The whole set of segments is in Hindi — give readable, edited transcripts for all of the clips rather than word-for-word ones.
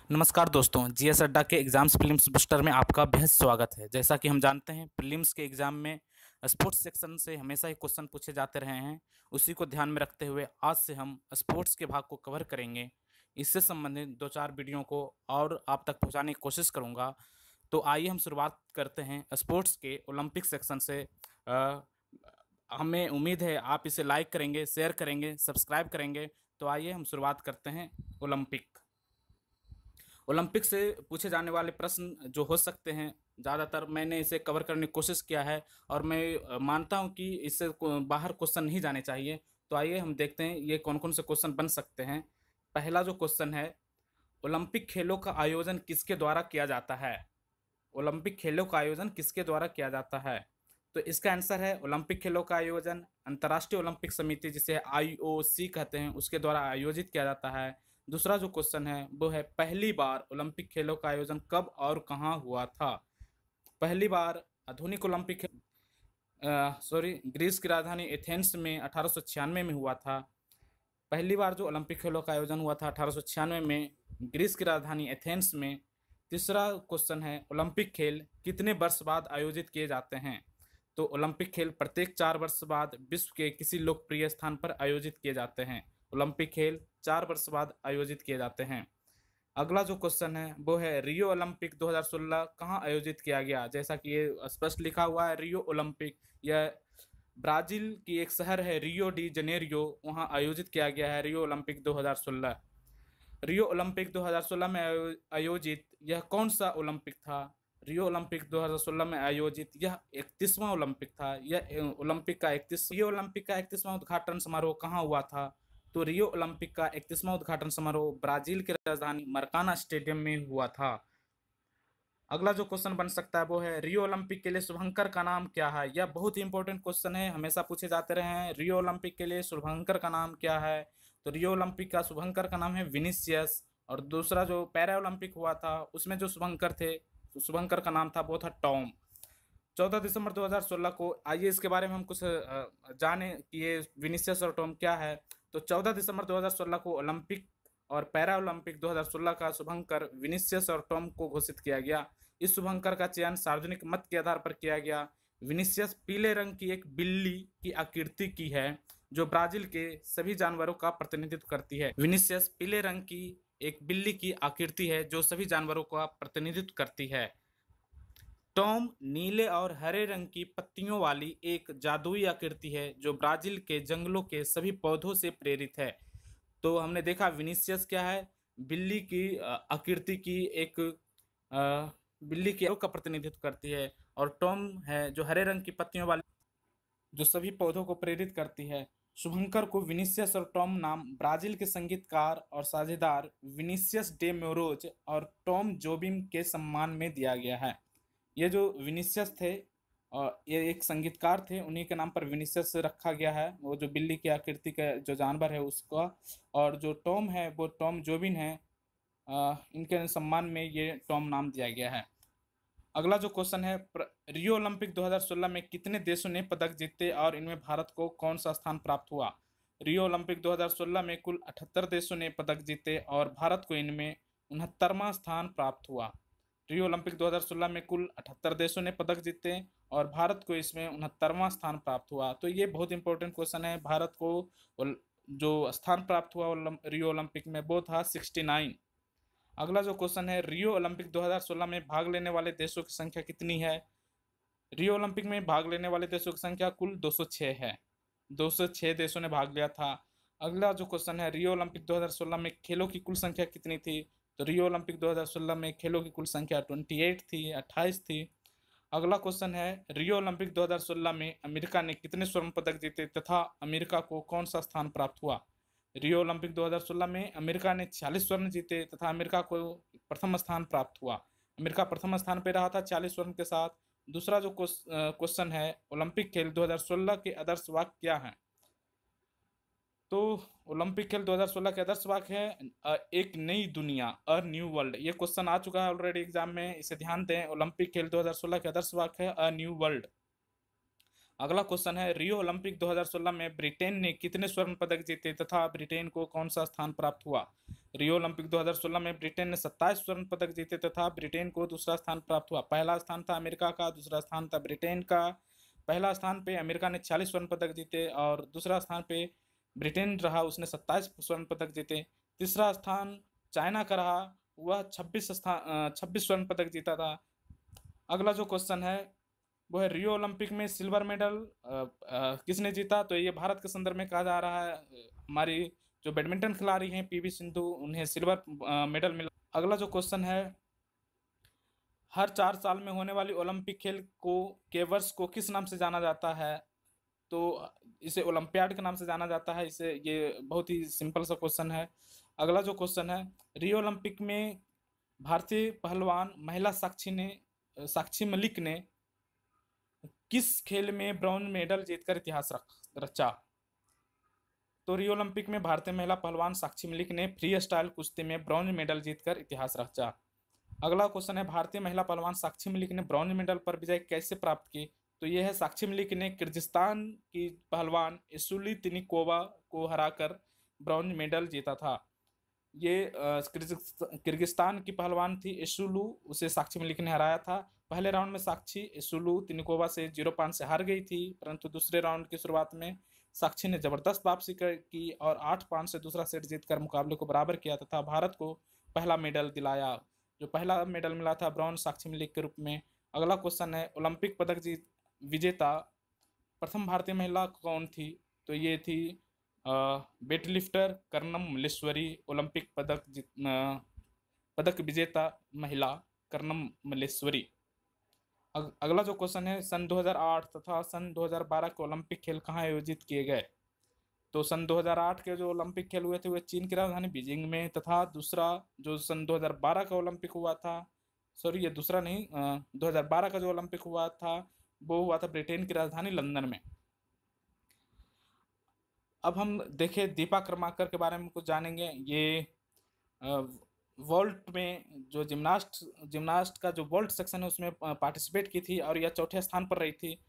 नमस्कार दोस्तों, जीएस अड्डा के एग्जाम्स प्रीलिम्स बूस्टर में आपका बेहद स्वागत है। जैसा कि हम जानते हैं, प्रीलिम्स के एग्जाम में स्पोर्ट्स सेक्शन से हमेशा ही क्वेश्चन पूछे जाते रहे हैं। उसी को ध्यान में रखते हुए आज से हम स्पोर्ट्स के भाग को कवर करेंगे। इससे संबंधित दो चार वीडियो को और आप तक पहुंचाने की कोशिश करूंगा। तो आइए हम शुरुआत करते हैं स्पोर्ट्स के ओलंपिक सेक्शन से। हमें उम्मीद है आप इसे लाइक करेंगे, शेयर करेंगे, सब्सक्राइब करेंगे। तो आइए हम शुरुआत करते हैं। ओलंपिक से पूछे जाने वाले प्रश्न जो हो सकते हैं, ज़्यादातर मैंने इसे कवर करने की कोशिश किया है और मैं मानता हूं कि इससे बाहर क्वेश्चन नहीं जाने चाहिए। तो आइए हम देखते हैं ये कौन कौन से क्वेश्चन बन सकते हैं। पहला जो क्वेश्चन है, ओलंपिक खेलों का आयोजन किसके द्वारा किया जाता है? ओलंपिक खेलों का आयोजन किसके द्वारा किया जाता है? तो इसका आंसर है ओलंपिक खेलों का आयोजन अंतर्राष्ट्रीय ओलंपिक समिति, जिसे आईओसी कहते हैं, उसके द्वारा आयोजित किया जाता है। दूसरा जो क्वेश्चन है वो है, पहली बार ओलंपिक खेलों का आयोजन कब और कहां हुआ था? पहली बार आधुनिक ओलंपिक ग्रीस की राजधानी एथेंस में 1896 में हुआ था। पहली बार जो ओलंपिक खेलों का आयोजन हुआ था 1896 में ग्रीस की राजधानी एथेंस में। तीसरा क्वेश्चन है, ओलंपिक खेल कितने वर्ष बाद आयोजित किए जाते हैं? तो ओलंपिक खेल प्रत्येक 4 वर्ष बाद विश्व के किसी लोकप्रिय स्थान पर आयोजित किए जाते हैं। ओलंपिक खेल 4 वर्ष बाद आयोजित किए जाते हैं। अगला जो क्वेश्चन है वो है, रियो ओलंपिक 2016 कहाँ आयोजित किया गया? जैसा कि ये स्पष्ट लिखा हुआ है, रियो ओलंपिक, यह ब्राजील की एक शहर है रियो डी जनेरियो, वहाँ आयोजित किया गया है रियो ओलंपिक 2016। रियो ओलंपिक 2016 में आयोजित यह कौन सा ओलंपिक था? रियो ओलंपिक 2016 में आयोजित यह 31वां ओलंपिक था। यह ओलंपिक का 31वां उद्घाटन समारोह कहाँ हुआ था? तो रियो ओलंपिक का 31वां उद्घाटन समारोह ब्राजील की राजधानी मरकाना स्टेडियम में हुआ था। अगला जो क्वेश्चन बन सकता है वो है, रियो ओलंपिक के लिए शुभंकर का नाम क्या है? यह बहुत ही इंपॉर्टेंट क्वेश्चन है, हमेशा पूछे जाते रहे हैं। रियो ओलंपिक के लिए शुभंकर का नाम क्या है? तो रियो ओलंपिक का शुभंकर का नाम है विनीसियस। और दूसरा जो पैरा ओलंपिक हुआ था उसमें जो शुभंकर थे, तो शुभंकर का नाम था वो था टॉम। 14 दिसंबर 2016 को, आइए इसके बारे में हम कुछ जाने कि ये विनीसियस और टॉम क्या है। तो 14 दिसंबर 2016 को ओलंपिक और पैरा ओलंपिक 2016 का शुभंकर विनीसियस और टॉम को घोषित किया गया। इस शुभंकर का चयन सार्वजनिक मत के आधार पर किया गया। विनीसियस पीले रंग की एक बिल्ली की आकृति की है जो ब्राजील के सभी जानवरों का प्रतिनिधित्व करती है। विनीसियस पीले रंग की एक बिल्ली की आकृति है जो सभी जानवरों का प्रतिनिधित्व करती है। टॉम नीले और हरे रंग की पत्तियों वाली एक जादुई आकृति है जो ब्राजील के जंगलों के सभी पौधों से प्रेरित है। तो हमने देखा विनीसियस क्या है, बिल्ली की आकृति की एक बिल्ली की का प्रतिनिधित्व करती है, और टॉम है जो हरे रंग की पत्तियों वाली जो सभी पौधों को प्रेरित करती है। शुभंकर को विनीसियस और टॉम नाम ब्राजील के संगीतकार और साझेदार विनीसियस डे मोरोज और टॉम जोबिम के सम्मान में दिया गया है। ये जो विनीसियस थे और ये एक संगीतकार थे, उन्हीं के नाम पर विनीसियस रखा गया है, वो जो बिल्ली की आकृति का जो जानवर है उसका। और जो टॉम है वो टॉम जोबिन है, इनके सम्मान में ये टॉम नाम दिया गया है। अगला जो क्वेश्चन है, रियो ओलंपिक 2016 में कितने देशों ने पदक जीते और इनमें भारत को कौन सा स्थान प्राप्त हुआ? रियो ओलंपिक 2016 में कुल 78 देशों ने पदक जीते और भारत को इनमें 69वां स्थान प्राप्त हुआ। रियो ओलंपिक 2016 में कुल 78 देशों ने पदक जीते और भारत को इसमें 69वां स्थान प्राप्त हुआ। तो ये बहुत इंपॉर्टेंट क्वेश्चन है। भारत को जो स्थान प्राप्त हुआ रियो ओलंपिक में वो था 69। अगला जो क्वेश्चन है, रियो ओलंपिक 2016 में भाग लेने वाले देशों की संख्या कितनी है? रियो ओलंपिक में भाग लेने वाले देशों की संख्या कुल 206 है। 206 देशों ने भाग लिया था। अगला जो क्वेश्चन है, रियो ओलंपिक 2016 में खेलों की कुल संख्या कितनी थी? तो रियो ओलंपिक 2016 में खेलों की कुल संख्या 28 थी, 28 थी। अगला क्वेश्चन है, रियो ओलंपिक 2016 में अमेरिका ने कितने स्वर्ण पदक जीते तथा अमेरिका को कौन सा स्थान प्राप्त हुआ? रियो ओलंपिक 2016 में अमेरिका ने 46 स्वर्ण जीते तथा अमेरिका को प्रथम स्थान प्राप्त हुआ। अमेरिका प्रथम स्थान पर रहा था 40 स्वर्ण के साथ। दूसरा जो क्वेश्चन है, ओलंपिक खेल 2016 के आदर्श वाक्य क्या हैं? तो ओलंपिक खेल 2016 के आदर्श वाक्य है, एक नई दुनिया, अ न्यू वर्ल्ड। ये क्वेश्चन आ चुका है ऑलरेडी एग्जाम में, इसे ध्यान दें। ओलंपिक खेल 2016 के आदर्श वाक्य है अ न्यू वर्ल्ड। अगला क्वेश्चन है, रियो ओलंपिक 2016 में ब्रिटेन ने कितने स्वर्ण पदक जीते तथा ब्रिटेन को कौन सा स्थान प्राप्त हुआ? रियो ओलंपिक 2016 में ब्रिटेन ने 27 स्वर्ण पदक जीते तथा ब्रिटेन को दूसरा स्थान प्राप्त हुआ। पहला स्थान था अमेरिका का, दूसरा स्थान था ब्रिटेन का। पहला स्थान पे अमेरिका ने 40 स्वर्ण पदक जीते और दूसरा स्थान पे ब्रिटेन रहा, उसने 27 स्वर्ण पदक जीते। तीसरा स्थान चाइना का रहा, वह 26 स्वर्ण पदक जीता था। अगला जो क्वेश्चन है वो है, रियो ओलंपिक में सिल्वर मेडल किसने जीता? तो ये भारत के संदर्भ में कहा जा रहा है। हमारी जो बैडमिंटन खिलाड़ी हैं पीवी सिंधु, उन्हें सिल्वर मेडल मिला। अगला जो क्वेश्चन है, हर 4 साल में होने वाली ओलंपिक खेल को के वर्ष को किस नाम से जाना जाता है? तो इसे ओलंपियाड के नाम से जाना जाता है। इसे ये बहुत ही सिंपल सा क्वेश्चन है। अगला जो क्वेश्चन है, रियो ओलंपिक में भारतीय पहलवान महिला साक्षी मलिक ने किस खेल में ब्रॉन्ज मेडल जीतकर इतिहास रचा? तो रियो ओलंपिक में भारतीय महिला पहलवान साक्षी मलिक ने फ्री स्टाइल कुश्ती में ब्रॉन्ज मेडल जीतकर इतिहास रचा। अगला क्वेश्चन है, भारतीय महिला पहलवान साक्षी मलिक ने ब्रॉन्ज मेडल पर विजय कैसे प्राप्त की? तो यह है, साक्षी मलिक ने किर्गिस्तान की पहलवान इशुली तिनिकोवा को हराकर ब्रॉन्ज मेडल जीता था। ये किर्गिस्तान की पहलवान थी इशुलू, उसे साक्षी मलिक ने हराया था। पहले राउंड में साक्षी इशुलू तिनिकोवा से 0-5 से हार गई थी, परंतु दूसरे राउंड की शुरुआत में साक्षी ने जबरदस्त वापसी की और 8-5 से दूसरा सेट जीतकर मुकाबले को बराबर किया तथा भारत को पहला मेडल दिलाया। जो पहला मेडल मिला था ब्रॉन्ज साक्षी मलिक के रूप में। अगला क्वेश्चन है, ओलंपिक पदक विजेता प्रथम भारतीय महिला कौन थी? तो ये थी वेटलिफ्टर कर्णम मल्लेश्वरी, ओलंपिक पदक विजेता महिला कर्णम मल्लेश्वरी। अगला जो क्वेश्चन है, सन 2008 तथा सन 2012 के ओलंपिक खेल कहाँ आयोजित किए गए? तो सन 2008 के जो ओलंपिक खेल हुए थे वे चीन की राजधानी बीजिंग में, तथा दूसरा जो सन 2012 का ओलंपिक हुआ था, सॉरी ये दूसरा नहीं, 2012 का जो ओलंपिक हुआ था वो हुआ था ब्रिटेन की राजधानी लंदन में। अब हम देखें दीपा कर्माकर के बारे में कुछ जानेंगे। ये वॉल्ट में जो जिम्नास्ट का जो वॉल्ट सेक्शन है उसमें पार्टिसिपेट की थी और यह चौथे स्थान पर रही थी।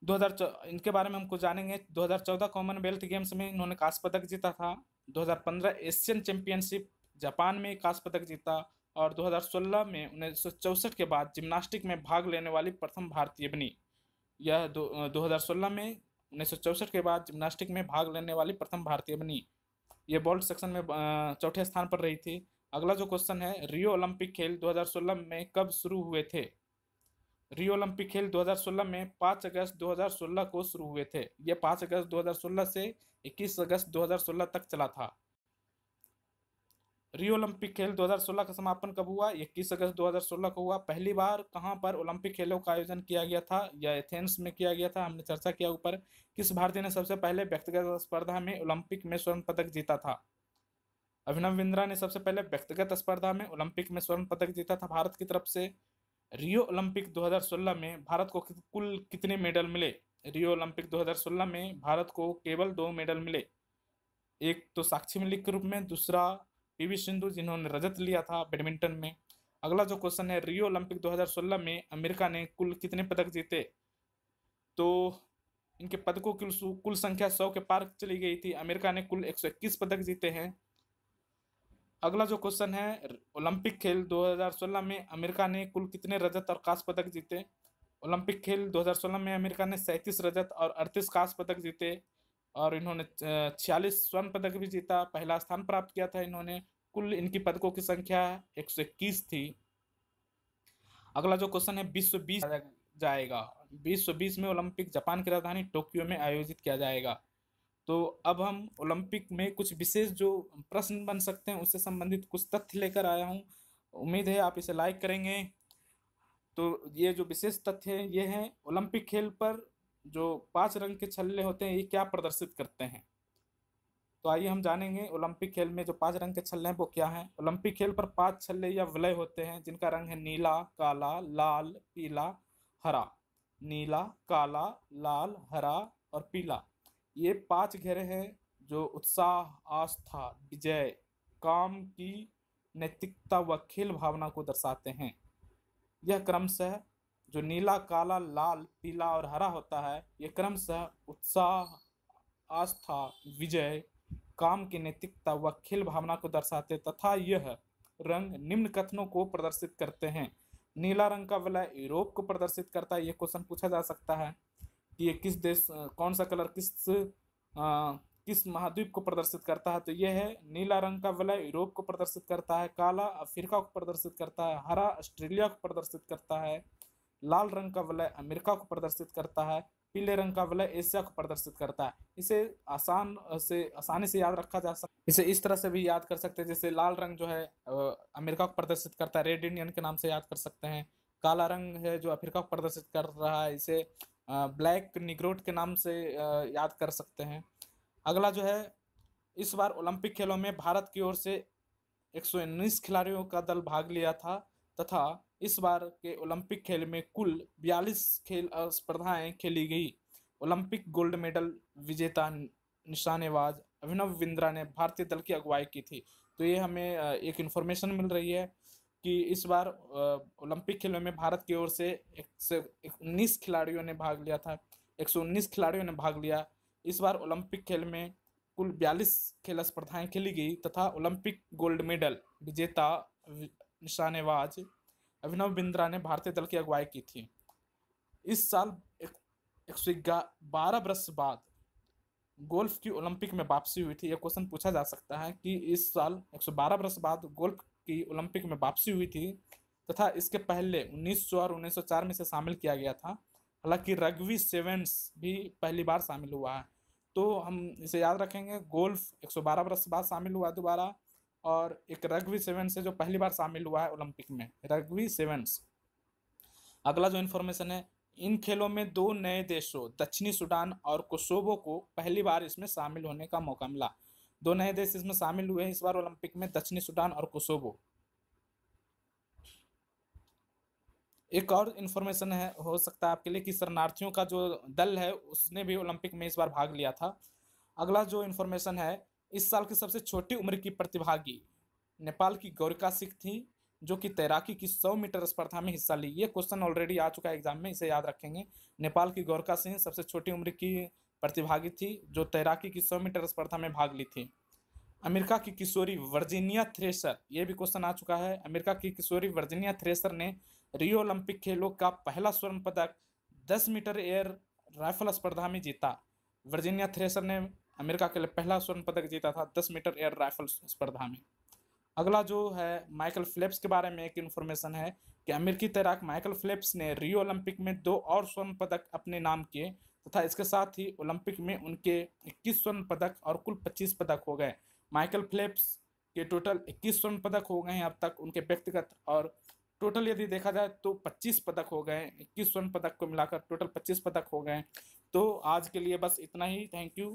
2000 इनके बारे में हमको जानेंगे। 2014 कॉमनवेल्थ गेम्स में इन्होंने कांस्य पदक जीता था। 2015 एशियन चैंपियनशिप जापान में कांस्य पदक जीता और 2016 में 1964 के बाद जिम्नास्टिक में भाग लेने वाली प्रथम भारतीय बनी। यह 2016 में 1964 के बाद जिम्नास्टिक में भाग लेने वाली प्रथम भारतीय बनी। ये वॉल्ट सेक्शन में चौथे स्थान पर रही थी। अगला जो क्वेश्चन है, रियो ओलंपिक खेल 2016 में कब शुरू हुए थे? रियो ओलंपिक खेल 2016 में 5 अगस्त 2016 को शुरू हुए थे। ये 5 अगस्त 2016 से 21 अगस्त 2016 तक चला था। रियो ओलंपिक खेल 2016 का समापन कब हुआ? 21 अगस्त 2016 को हुआ। पहली बार कहां पर ओलंपिक खेलों का आयोजन किया गया था? यह एथेंस में किया गया था, हमने चर्चा किया ऊपर। किस भारतीय ने सबसे पहले व्यक्तिगत स्पर्धा में ओलंपिक में स्वर्ण पदक जीता था? अभिनव बिंद्रा ने सबसे पहले व्यक्तिगत स्पर्धा में ओलंपिक में स्वर्ण पदक जीता था भारत की तरफ से। रियो ओलंपिक 2016 में भारत को कुल कितने मेडल मिले? रियो ओलंपिक 2016 में भारत को केवल 2 मेडल मिले। एक तो साक्षी मलिक के रूप में, दूसरा पीवी सिंधु जिन्होंने रजत लिया था बैडमिंटन में। अगला जो क्वेश्चन है, रियो ओलंपिक 2016 में अमेरिका ने कुल कितने पदक जीते? तो इनके पदकों की कुल संख्या 100 के पार चली गई थी। अमेरिका ने कुल 121 पदक जीते हैं। अगला जो क्वेश्चन है, ओलंपिक खेल 2016 में अमेरिका ने कुल कितने रजत और कांस्य पदक जीते? ओलंपिक खेल 2016 में अमेरिका ने 37 रजत और 38 कांस्य पदक जीते और इन्होंने 46 स्वर्ण पदक भी जीता, पहला स्थान प्राप्त किया था इन्होंने। कुल इनकी पदकों की संख्या 121 थी। अगला जो क्वेश्चन है, 2020 जाएगा। 2020 में ओलंपिक जापान की राजधानी टोक्यो में आयोजित किया जाएगा। तो अब हम ओलंपिक में कुछ विशेष जो प्रश्न बन सकते हैं उससे संबंधित कुछ तथ्य लेकर आया हूँ। उम्मीद है आप इसे लाइक करेंगे। तो ये जो विशेष तथ्य है ये हैं, ओलंपिक खेल पर जो 5 रंग के छल्ले होते हैं ये क्या प्रदर्शित करते हैं? तो आइए हम जानेंगे ओलंपिक खेल में जो 5 रंग के छल्ले हैं वो क्या हैं। ओलंपिक खेल पर 5 छल्ले या वलय होते हैं जिनका रंग है नीला, काला, लाल, पीला, हरा। नीला, काला, लाल, हरा और पीला, ये 5 घेरे हैं जो उत्साह, आस्था, विजय, काम की नैतिकता व खेल भावना को दर्शाते हैं। यह क्रमशः जो नीला, काला, लाल, पीला और हरा होता है, ये क्रमशः उत्साह, आस्था, विजय, काम की नैतिकता व खेल भावना को दर्शाते तथा यह रंग निम्न कथनों को प्रदर्शित करते हैं। नीला रंग का वलय यूरोप को प्रदर्शित करता है। ये क्वेश्चन पूछा जा सकता है कि ये किस देश, कौन सा कलर किस महाद्वीप को प्रदर्शित करता है, तो यह है नीला रंग का वलय यूरोप को प्रदर्शित करता है, काला अफ्रीका को प्रदर्शित करता है, हरा ऑस्ट्रेलिया को प्रदर्शित करता है, लाल रंग का वलय अमेरिका को प्रदर्शित करता है, पीले रंग का वलय एशिया को प्रदर्शित करता है। इसे आसानी से याद रखा जा सकता है। इसे इस तरह से भी याद कर सकते हैं, जैसे लाल रंग जो है अमेरिका को प्रदर्शित करता है, रेड इंडियन के नाम से याद कर सकते हैं। काला रंग है जो अफ्रीका को प्रदर्शित कर रहा है, इसे ब्लैक निग्रोट के नाम से याद कर सकते हैं। अगला जो है, इस बार ओलंपिक खेलों में भारत की ओर से 119 खिलाड़ियों का दल भाग लिया था तथा इस बार के ओलंपिक खेल में कुल 42 खेल स्पर्धाएं खेली गई। ओलंपिक गोल्ड मेडल विजेता निशानेबाज अभिनव बिंद्रा ने भारतीय दल की अगुवाई की थी। तो ये हमें एक इन्फॉर्मेशन मिल रही है कि इस बार ओलंपिक खेलों में भारत की ओर से 119 खिलाड़ियों ने भाग लिया था, 119 खिलाड़ियों ने भाग लिया। इस बार ओलंपिक खेल में कुल 42 खेल स्पर्धाएं खेली गई तथा ओलंपिक गोल्ड मेडल विजेता निशानेबाज अभिनव बिंद्रा ने भारतीय दल की अगुवाई की थी। इस साल 112 वर्ष बाद गोल्फ की ओलंपिक में वापसी हुई थी। यह क्वेश्चन पूछा जा सकता है कि इस साल 112 वर्ष बाद गोल्फ की ओलंपिक में वापसी हुई थी तथा इसके पहले 1900 और 1904 में से शामिल किया गया था। हालांकि रग्बी सेवेंस भी पहली बार शामिल हुआ है, तो हम इसे याद रखेंगे। गोल्फ 112 वर्ष बाद शामिल हुआ दोबारा, और एक रग्बी सेवेंस है जो पहली बार शामिल हुआ है ओलंपिक में, रग्बी सेवेंस। अगला जो इन्फॉर्मेशन है, इन खेलों में 2 नए देशों दक्षिणी सूडान और कोसोवो को पहली बार इसमें शामिल होने का मौका मिला। 2 नए देश इसमें शामिल हुए हैं इस बार ओलंपिक में, दक्षिणी सूडान और कोसोवो। एक और इन्फॉर्मेशन है, हो सकता है आपके लिए, कि शरणार्थियों का जो दल है उसने भी ओलंपिक में इस बार भाग लिया था। अगला जो इन्फॉर्मेशन है, इस साल की सबसे छोटी उम्र की प्रतिभागी नेपाल की गौरिका सिख थी, जो कि तैराकी की 100 मीटर स्पर्धा में हिस्सा ली। ये क्वेश्चन ऑलरेडी आ चुका है एग्जाम में, इसे याद रखेंगे। नेपाल की गौरिका सिंह सबसे छोटी उम्र की प्रतिभागी थी जो तैराकी की 100 मीटर स्पर्धा में भाग ली थी। अमेरिका की किशोरी वर्जीनिया थ्रेसर, ये भी क्वेश्चन आ चुका है। अमेरिका की किशोरी वर्जीनिया थ्रेसर ने रियो ओलंपिक खेलों का पहला स्वर्ण पदक 10 मीटर एयर राइफल स्पर्धा में जीता। वर्जीनिया थ्रेसर ने अमेरिका के लिए पहला स्वर्ण पदक जीता था 10 मीटर एयर राइफल स्पर्धा में। अगला जो है, माइकल फेल्प्स के बारे में एक इन्फॉर्मेशन है कि अमेरिकी तैराक माइकल फेल्प्स ने रियो ओलंपिक में 2 और स्वर्ण पदक अपने नाम किए तथा इसके साथ ही ओलंपिक में उनके 21 स्वर्ण पदक और कुल 25 पदक हो गए। माइकल फेल्प्स के टोटल 21 स्वर्ण पदक हो गए हैं अब तक उनके व्यक्तिगत, और टोटल यदि देखा जाए तो 25 पदक हो गए। 21 स्वर्ण पदक को मिलाकर टोटल 25 पदक हो गए। तो आज के लिए बस इतना ही। Thank you.